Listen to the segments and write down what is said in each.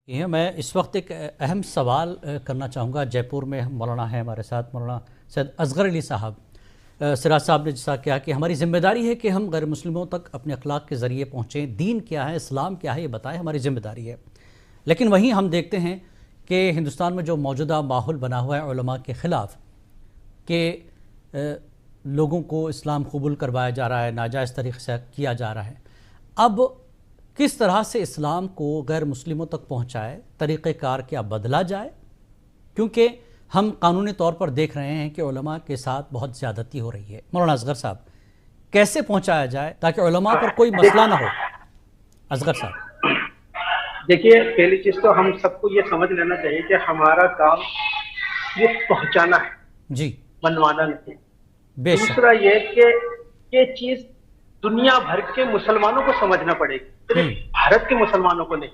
ये मैं इस वक्त एक अहम सवाल करना चाहूँगा। जयपुर में हम मौलाना हैं हमारे साथ, मौलाना सैयद असगर अली साहब। सिराज साहब ने जैसा कहा कि हमारी जिम्मेदारी है कि हम गैर मुस्लिमों तक अपने अखलाक के ज़रिए पहुँचें, दीन क्या है, इस्लाम क्या है, ये बताएं, हमारी जिम्मेदारी है। लेकिन वहीं हम देखते हैं कि हिंदुस्तान में जो मौजूदा माहौल बना हुआ है उलमा के ख़िलाफ़, कि लोगों को इस्लाम कबूल करवाया जा रहा है, नाजायज़ तरीक़े से किया जा रहा है। अब किस तरह से इस्लाम को गैर मुस्लिमों तक पहुँचाए, तरीक़ेकार क्या बदला जाए? क्योंकि हम कानूनी तौर पर देख रहे हैं कि उलमा के साथ बहुत ज़्यादती हो रही है। मौलाना असगर साहब, कैसे पहुँचाया जाए ताकि उलमा पर कोई मसला ना हो? असगर साहब देखिए, पहली चीज़ तो हम सबको ये समझ लेना चाहिए कि हमारा काम ये पहुँचाना है जी, मनवाना नहीं। बेशक। दूसरा ये कि ये चीज़ दुनिया भर के मुसलमानों को समझना पड़ेगी, सिर्फ भारत के मुसलमानों को नहीं।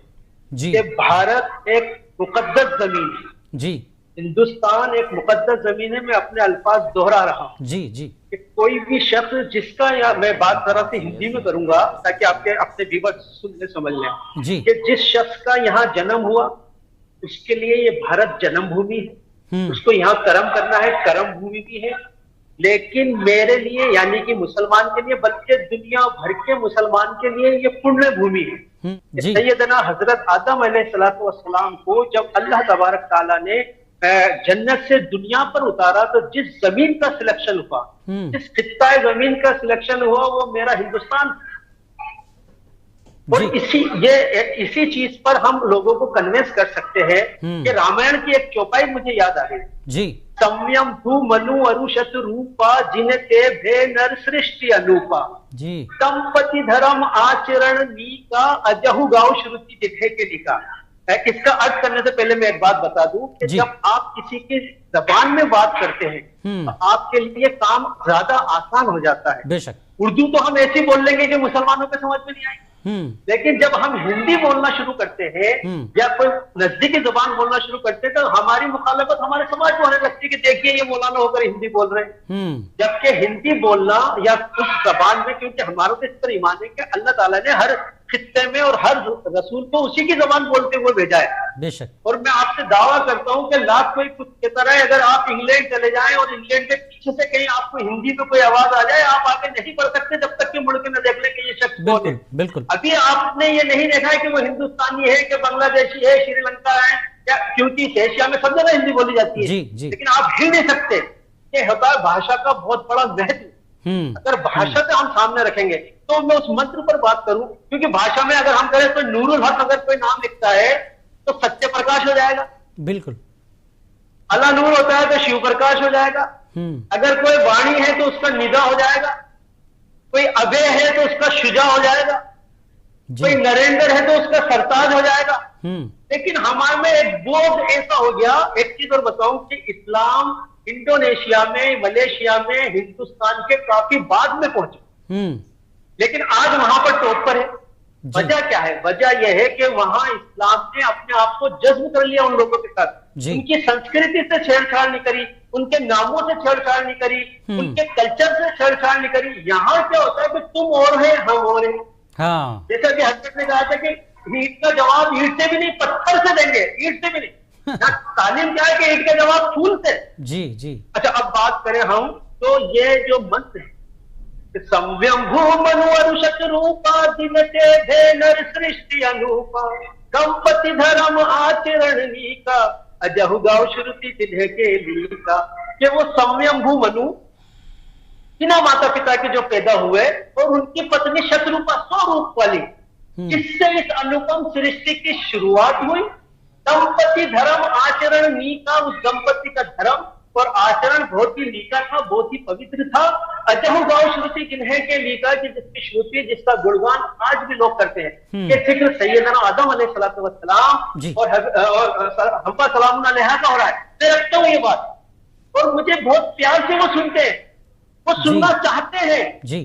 जी कि भारत एक मुकद्दस जमीन है, जी, हिंदुस्तान एक मुकद्दस जमीन है। मैं अपने अल्फाज दोहरा रहा हूँ जी जी कि कोई भी शख्स जिसका, या मैं बात जरा से हिंदी में करूंगा ताकि आपके अपने व्यूअर्स सुनने समझ लें जी। कि जिस शख्स का यहाँ जन्म हुआ उसके लिए ये भारत जन्मभूमि है, उसको यहाँ कर्म करना है, कर्म भूमि भी है। लेकिन मेरे लिए, यानी कि मुसलमान के लिए, बल्कि दुनिया भर के मुसलमान के लिए ये पुण्य भूमि है। जी सैयदना हजरत आदम अलैहिस्सलातु वस्सलाम को जब अल्लाह तबारक ताला ने जन्नत से दुनिया पर उतारा तो जिस जमीन का सिलेक्शन हुआ, जिस खित्ता जमीन का सिलेक्शन हुआ, वो मेरा हिंदुस्तान। और इसी चीज पर हम लोगों को कन्विंस कर सकते हैं कि रामायण की एक चौपाई मुझे याद आ गई जी। सम्यम भू मनु अरुषत रूपा जिनते भे नर सृष्टि अनूपा जी। संपत्ति धर्म आचरण नीका अजहु गाँव श्रुति दिखे के लिखा। इसका अर्थ करने से पहले मैं एक बात बता दूं कि जब आप किसी की जबान में बात करते हैं तो आपके लिए काम ज्यादा आसान हो जाता है। बेशक। उर्दू तो हम ऐसे बोल लेंगे कि मुसलमानों को समझ में नहीं आएगी, लेकिन जब हम हिंदी बोलना शुरू करते हैं या कोई नजदीकी जुबान बोलना शुरू करते हैं तो हमारी मुखालफत हमारे समाज को होने लगती है कि देखिए ये मौलाना होकर हिंदी बोल रहे हैं। जबकि हिंदी बोलना या उस जबान में, क्योंकि हमारे को इस पर ईमान है कि अल्लाह ताला ने हर खित्ते में और हर रसूल को उसी की जबान बोलते हुए भेजा है। बेशक। और मैं आपसे दावा करता हूं कि लाख कोई कुछ की तरह अगर आप इंग्लैंड चले जाएं और इंग्लैंड के पीछे से कहीं आपको हिंदी में कोई आवाज आ जाए, आप आगे नहीं बढ़ सकते जब तक कि मुड़ के न देख लें कि ये शख्स कौन है। बिल्कुल। अभी आपने ये नहीं देखा है कि वो हिंदुस्तानी है कि बांग्लादेशी है, श्रीलंका है, या क्योंकि एशिया में सब जगह हिंदी बोली जाती है। जी जी। लेकिन आप हिल नहीं सकते। ये होता है भाषा का बहुत बड़ा महत्व। अगर भाषा से हम सामने रखेंगे तो मैं उस मंत्र पर बात करूं, क्योंकि भाषा में अगर हम करें तो नूरुल हक अगर कोई नाम लिखता है तो सत्य प्रकाश हो जाएगा। बिल्कुल। अल्लाह नूर होता है तो शिव प्रकाश हो जाएगा। अगर कोई वाणी है तो उसका निदा हो जाएगा, कोई अभय है तो उसका शुजा हो जाएगा, कोई नरेंद्र है तो उसका सरताज हो जाएगा। लेकिन हमारे में एक बोध ऐसा हो गया। एक चीज और बताऊं कि इस्लाम इंडोनेशिया में, मलेशिया में, हिंदुस्तान के काफी बाद में पहुंचे, लेकिन आज वहां पर टॉप पर है। वजह क्या है? वजह यह है कि वहां इस्लाम ने अपने आप को जज्ब कर लिया उन लोगों के साथ। उनकी संस्कृति से छेड़छाड़ नहीं करी, उनके नामों से छेड़छाड़ नहीं करी, उनके कल्चर से छेड़छाड़ नहीं करी। यहाँ क्या होता है कि तुम और है, हम और है। हाँ। जैसा कि हजरत ने कहा था कि ईंट का जवाब ईंट से भी नहीं, पत्थर से देंगे, ईंट से भी नहीं। तालीम क्या है कि ईंट का जवाब फूल से। जी जी। अच्छा, अब बात करें हम तो ये जो मंत्र है, संव्यम भू मनु अरुषत रूपा दिनते भे नर सृष्टि अनूपा कंपति धर्म आचरण नीका अजहु गाँव श्रुति तिन्हे के लीका। कि वो संव्यम भू मनु बिना माता पिता के जो पैदा हुए और उनकी पत्नी शतरूपा, 100 रूप वाली, इससे इस अनुपम सृष्टि की शुरुआत हुई। दंपति धर्म आचरण नीका, उस दंपति का धर्म और आचरण बहुत ही नीका था, बहुत ही पवित्र था। अजहु गाँव श्रुति जिन्हें के लीका, की जिसकी श्रुति, जिसका गुणगान आज भी लोग करते हैं। ये जिक्र सैयदना आदम अलैहिस्सलातु वस्सलाम और हव्वा सलामुन अलैहा का हो रहा है। मैं रखता हूँ ये बात, और मुझे बहुत प्यार से वो सुनते हैं, वो सुनना चाहते हैं जी।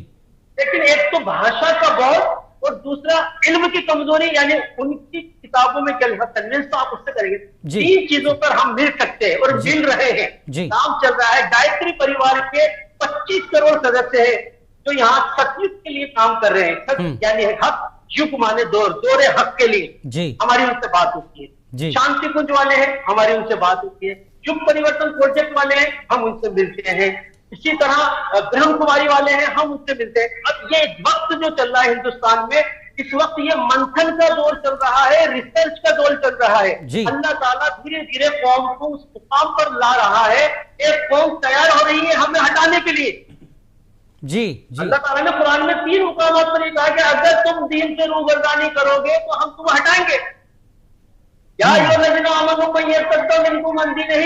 लेकिन एक तो भाषा का बहुत और दूसरा इल्म की कमजोरी, यानी उनकी किताबों में क्या लिखा, कन्विंस तो आप उससे करेंगे। 3 चीजों पर हम मिल सकते हैं और मिल रहे हैं। काम चल रहा है। गायत्री परिवार के 25 करोड़ सदस्य हैं जो यहाँ सतयुग के लिए काम कर रहे हैं। यानी हक, युग माने दौर, दौरे हक के लिए हमारी उनसे बात होती है। जी। शांति कुंज वाले हैं, हमारी उनसे बात होती है। युग परिवर्तन प्रोजेक्ट वाले हैं, हम उनसे मिलते हैं। इसी तरह ब्रह्म कुमारी वाले हैं, हम उनसे मिलते हैं। अब ये वक्त जो चल रहा है हिंदुस्तान में, इस वक्त ये मंथन का दौर चल रहा है, रिसर्च का दौर चल रहा है। अल्लाह ताला धीरे धीरे कौम को उस मुकाम पर ला रहा है। एक कौम तैयार हो रही है हमें हटाने के लिए। जी अल्लाह ताला ने कुरान में 3 मुकामात पर ये कहा कि अगर तुम दीन से रूबरदानी करोगे तो हम तुम्हें हटाएंगे। या नहीं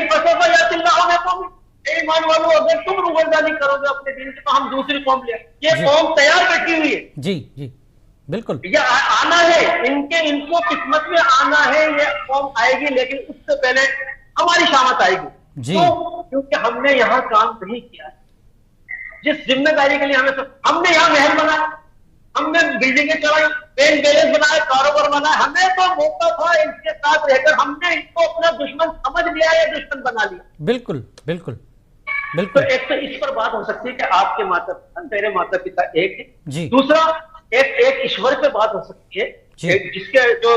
फंसेगा या चिल्लाओ में तुम ईमान वालों, अगर तुम रूबरदानी करोगे अपने दीन से तो हम दूसरी कौम ले। ये कौम तैयार बैठी हुई है। जी जी बिल्कुल, ये आना है, इनको किस्मत में आना है, ये कौम आएगी, लेकिन उससे पहले हमारी शामत आएगी जी। तो क्योंकि हमने यहाँ काम नहीं किया है जिस जिम्मेदारी के लिए हमने यहाँ महल बनाया, हमने बिल्डिंगें चलाई, बैंक बैलेंस बनाए, कारोबार बनाया। हमें तो मौका था इनके साथ रहकर, हमने इनको अपना दुश्मन समझ लिया या दुश्मन बना लिया। बिल्कुल बिल्कुल तो बिल्कुल। एक तो इस पर बात हो सकती है कि आपके माता पिता, मेरे माता पिता एक है जी। दूसरा एक ईश्वर पे बात हो सकती है जिसके जो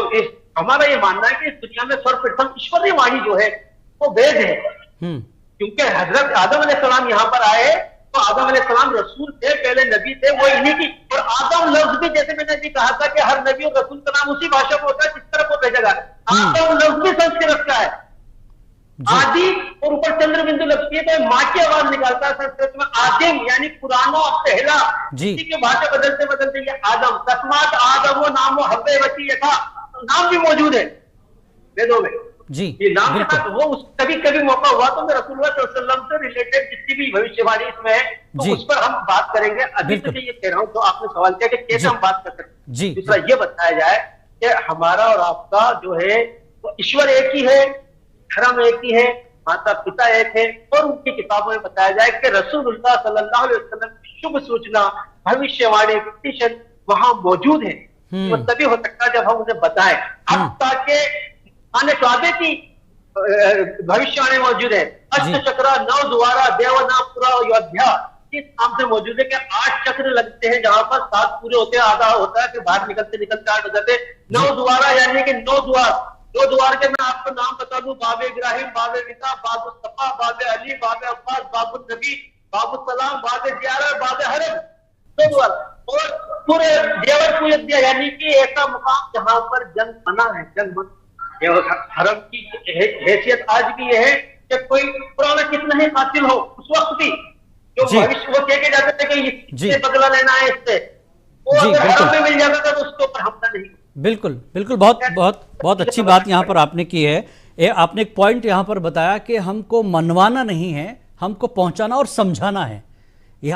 हमारा ये मानना है कि इस दुनिया में सर्वप्रथम ईश्वरीय वाणी जो है वो वेद है। क्योंकि हजरत आदम अलैहिस्सलाम यहाँ पर आए तो आदम अलैहिस्सलाम रसूल थे, पहले नबी थे, वो इन्हीं की। और आदम लफ्ज भी, जैसे मैंने भी कहा था कि हर नबी और रसूल का नाम उसी भाषा में होता है जिस तरफ वो भेजा गया। आदम लफ्ज भी संस्कृत का है, आदि और ऊपर चंद्र बिंदु लगती है तो माँ की आवाज निकालता है संस्कृत में। आदिम यानी पुराना, पहला। इसी की भाषा बदलते बदलते ये आदम, तस्मात आदम वो नाम हव्वे वची यथा, नाम भी मौजूद है वेदों में जी। ये नाम के साथ वो कभी कभी मौका हुआ तो मैं रसूलुल्लाह सल्लल्लाहु अलैहि वसल्लम से रिलेटेड जितनी भी भविष्यवाणी इसमें है तो उस पर हम बात करेंगे। अभी तो ये कह रहा हूँ, तो आपने सवाल किया कि कैसे हम बात कर सकते हैं। दूसरा ये बताया जाए कि हमारा और आपका जो है वो ईश्वर एक ही है, धर्म एक ही है, माता पिता एक है। और उनकी किताबों में बताया जाए कि रसूलुल्लाह सल्लल्लाहु अलैहि वसल्लम की शुभ सूचना, भविष्यवाणी, प्रेडिक्शन वहां मौजूद है। वो तभी हो सकता है जब हम उन्हें बताएं। अब ताकि आने काबे की भविष्यवाणी मौजूद है। अष्ट चक्र, 9 द्वारा, देवनापुरा, अयोध्या, इस नाम से मौजूद है कि 8 चक्र लगते हैं जहां पर 7 पूरे होते हैं, आधा होता है, फिर बाहर निकलते निकलते 8 हो जाते हैं। 9 द्वारा यानी कि 9 द्वार। 2 द्वार के मैं आपको नाम बता दूं, बाबे इब्राहिम, बाबे विसा, बाबु सफा, बाबे अली, बाबे अब्बास, बाबु नबी, बाबू सलाम, बाबे जियारा, बाबे हरम। 2 द्वार। और पूरे देवर कुयद्या यानी कि ऐसा मुकाम जहां पर जंग मना है, जंग मना। हरम की हैसियत आज भी यह है कि कोई पुराना कितना ही कातिल हो उस वक्त भी जो भविष्य वो कह के जाते थे कि इससे बदला लेना है, इससे वो अगर हरम में मिल जाता था तो उसके ऊपर हमला नहीं। बिल्कुल बिल्कुल, बहुत बहुत बहुत अच्छी बात यहाँ पर आपने की है। आपने एक पॉइंट यहाँ पर बताया कि हमको मनवाना नहीं है, हमको पहुँचाना और समझाना है।